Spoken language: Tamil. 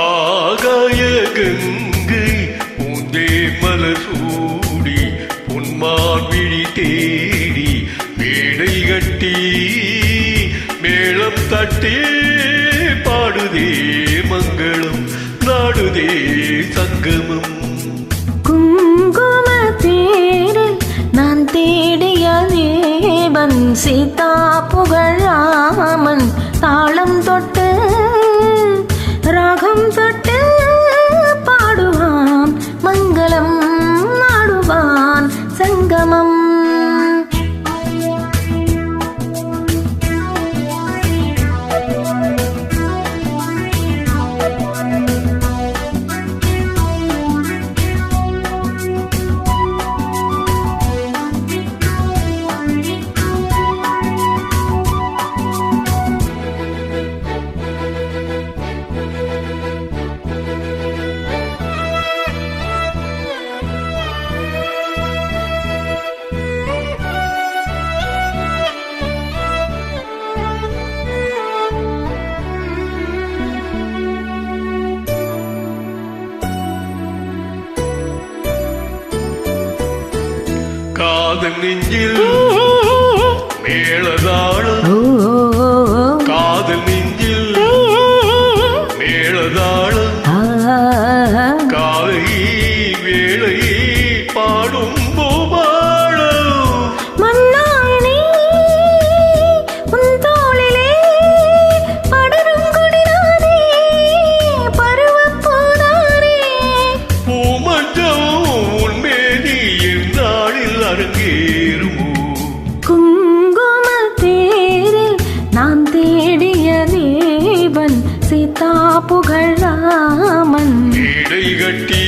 ஆகாய கங்கை பூந்தே மலர் சூடி பொன்மான் விழி தேடி மேடை கட்டி மேளம் தட்டி பாடுதே மங்களம் நாடுதே சங்கமம். குங்கும தேரில் நான் தேடிய தேவன் சீதா புகழாமன் தாளம் தொட்டு ராகம் தொட்டு பாடுவான் மங்களம் நாடுவான் சங்கமம். காதல் நெஞ்சில் மேளதாளம் காதல் நெஞ்சில் மேளதாளம் காலை வேளை பாடும் பூபாளம். மன்னானே உன் தோளிலே படரும் கொடிதானே பருவப்பூதானே பூமஞ்சம் உன்மேனி என்னாளில் அரங்கேறுமோ. குங்கும தேரில் நான் தேடிய தேவன் சீதா புகழாமன் மேடை கட்டி